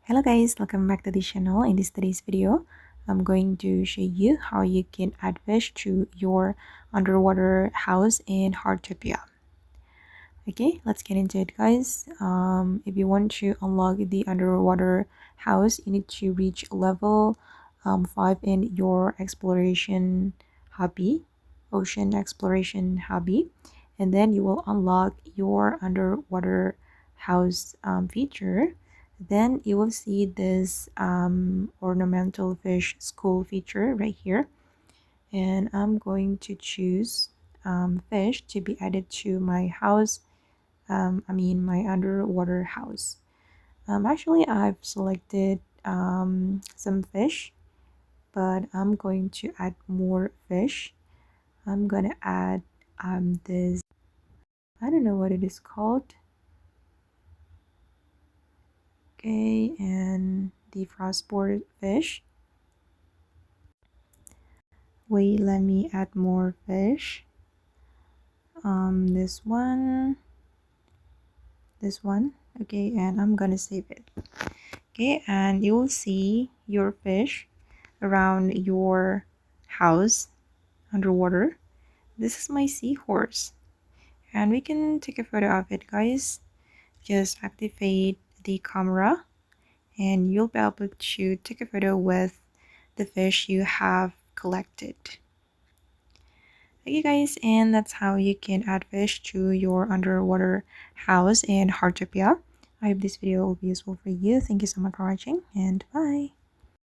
Hello guys, welcome back to the channel. In today's video, I'm going to show you how you can add fish to your underwater house in Heartopia. Okay, let's get into it guys. If you want to unlock the underwater house, you need to reach level 5 in your exploration hobby, ocean exploration hobby, and then you will unlock your underwater house feature. Then you will see this ornamental fish school feature right here, and I'm going to choose fish to be added to my house. My underwater house. Actually, I've selected some fish, but I'm going to add more fish. I'm gonna add this, I don't know what it is called. Okay, and the frostboard fish. Wait, let me add more fish. This one, okay, and I'm gonna save it. Okay, and you will see your fish around your house underwater. This is my seahorse, and we can take a photo of it guys. Just activate the camera and you'll be able to take a photo with the fish you have collected. Okay guys, and that's how you can add fish to your underwater house in Heartopia. I hope this video will be useful for you. Thank you so much for watching, and bye.